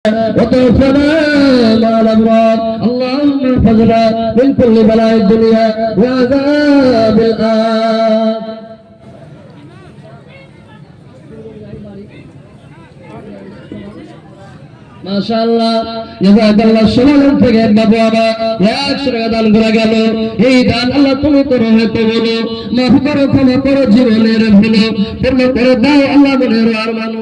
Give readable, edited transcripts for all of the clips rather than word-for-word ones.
وتوفنا مع الأبرار اللهم احفظنا من كل بلاء الدنيا وعذاب الآخرة মাশাআল্লাহ জাযাকাল্লাহ সমালন থেকে বাবু বাবা 100 টাকা দান করা গেল এই দান আল্লাহ তুমি করো হতে বলো মাফ করো ক্ষমা করো জীবনের ভুল পূর্ণ করে দাও আল্লাহ মনের আরমান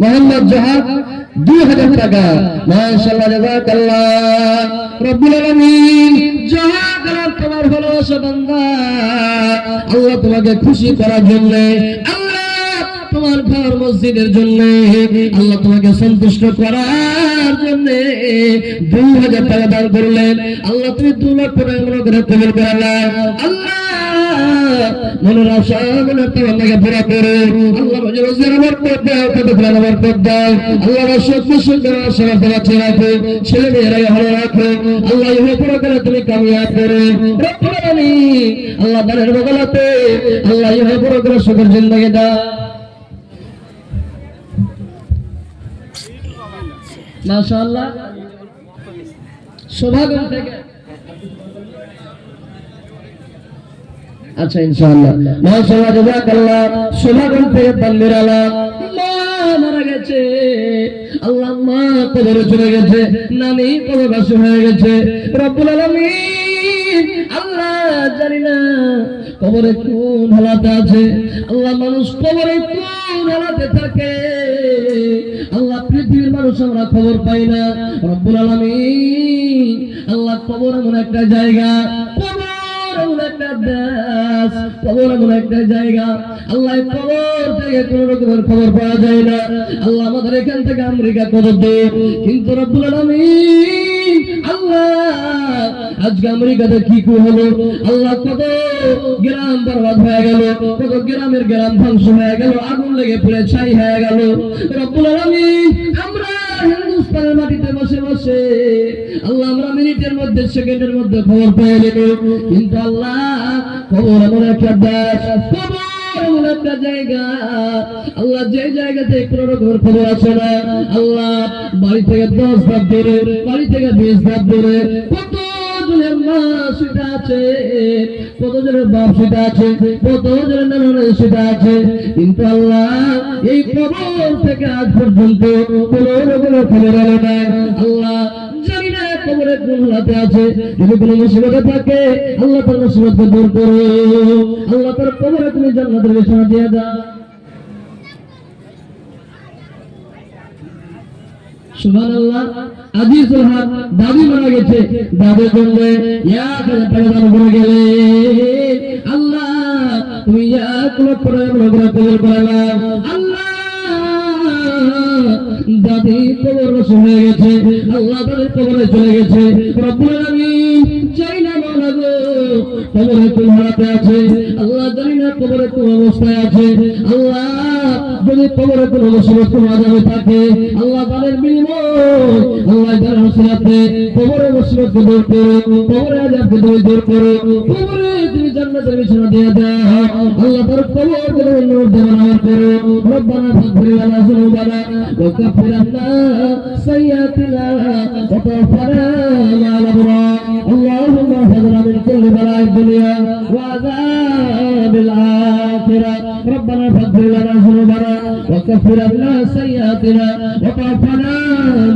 মোহাম্মদ জাহাদ 2000 টাকা মাশাআল্লাহ জাযাকাল্লাহ রব্বুল আলামিন জাহাদ তোমার ভালোবাসা বান্দা আল্লাহ তোমাকে খুশি করার জন্য আল্লাহ তোমার ঘর মসজিদের জন্য আল্লাহ তোমাকে সন্তুষ্ট করার জন্য 2000 টাকা দান করলেন আল্লাহ তুমি 2 লক্ষ টাকা মনে করে কবুল করলেন আল্লাহ মনের আশা মনে তোমাকে পুরা করে আল্লাহ রোজগার বরকত দাও কত প্রাণ বরকত দাও আল্লাহ সত্য সুন্দর আশা বাচ্চা রাখো ছেলে মেয়েরা ভালো রাখো আল্লাহ ইহা পুরো করে তুমি কামিয়াব করো রব্বুল আলামিন আল্লাহ দানের বদলাতে আল্লাহ ইহা পুরো করে সুখের জিন্দেগি দাও মাশাআল্লাহ সৌভাগ্য থেকে আচ্ছা ইনশাআল্লাহ মাশাআল্লাহ জাযাকাল্লাহ সৌভাগ্য থেকে বান্দিরালা মা মারা গেছে আল্লাহ মা কবরে চলে গেছে নানি কবরবাসী হয়ে গেছে রব্বুল আলামিন আল্লাহ জানি না কবরে কোন হালাতে আছে আল্লাহ মানুষ কবরে কোন হালাতে থাকে আল্লাহ পৃথিবীর মানুষ আমরা খবর পাই না রব্বুল আলামিন আল্লাহ কবর এমন একটা জায়গা কবর এমন একটা জায়গা আল্লাহ কবর থেকে কোন রকমের খবর পাওয়া যায় না আল্লাহ আমাদের এখান থেকে আমেরিকা কত দূর কিন্তু রব্বুল আলামিন আল্লাহ আজকে আমেরিকাতে কি হলো আল্লাহ কত গ্রাম বরবাদ হয়ে গেল কত গ্রামের গ্রাম ধ্বংস হয়ে গেল আগুন লেগে পুড়ে ছাই হয়ে গেল রব্বুল আলামিন আমরা হিন্দুস্তানের মাটিতে বসে বসে আল্লাহ আমরা মিনিটের মধ্যে সেকেন্ডের মধ্যে খবর পেয়ে গেল কিন্তু আল্লাহ খবর এমন একটা দেশ খবর এমন একটা জায়গা আল্লাহ যে জায়গাতে কোনো রকমের খবর আসে না আল্লাহ বাড়ি থেকে 10 ধাপ দূরে বাড়ি থেকে 20 ধাপ দূরে কত জনের মা সেটা আছে কত জনের বাপ সেটা আছে কত জনের নানা সেটা আছে কিন্তু আল্লাহ এই খবর থেকে আজ পর্যন্ত কোনো রকমের খবর এলো না আল্লাহ জানি না কবরে কোন হালাতে আছে যদি কোনো মুসিবতে থাকে আল্লাহ তার মুসিবতকে দূর করো আল্লাহ তার কবরে তুমি জান্নাতের বিছানা দিয়ে দাও সুবহানাল্লাহ আজিজুল হক দাবি মারা গেছে দাবি করলে 1000 টাকা দান করে গেলে আল্লাহ তুমি 1 লক্ষ টাকা কবুল করলাম আল্লাহ দাদি কবর হয়ে গেছে আল্লাহ তাদের কবরে চলে গেছে রব্বুল আলামিন চাই না মাওলা গো কবরে কোন হালাতে আছে আল্লাহ জানি না কবরে কোন অবস্থায় আছে আল্লাহ যদি কবরে কোন মুসিবত কোন আযাবে থাকে আল্লাহ তাদের বিনিময় আল্লাহ তার রসুলাতে কবরে মুসিবতকে দূর করো কবরে আযাবকে দূর করো কবরে তুমি জান্নাতের বিছানা দিয়ে দাও আল্লাহ তার কবরকে নূর দিয়ে বানাও করো রব্বানা ফাগফির লানা যুনুবানা ওয়া কাফির আন্না সাইয়্যাতিনা ওয়া তাওফানা মা'আল আবরার اللهم احفظنا من كل بلاء الدنيا وعذاب الآخرة ربنا فاغفر لنا ذنوبنا وكفر عنا سيئاتنا وتوفنا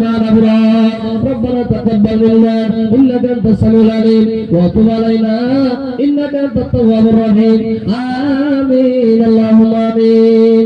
مع الأبرار ربنا تقبل منا إنك أنت السميع العليم وتب علينا إنك أنت التواب الرحيم آمين اللهم آمين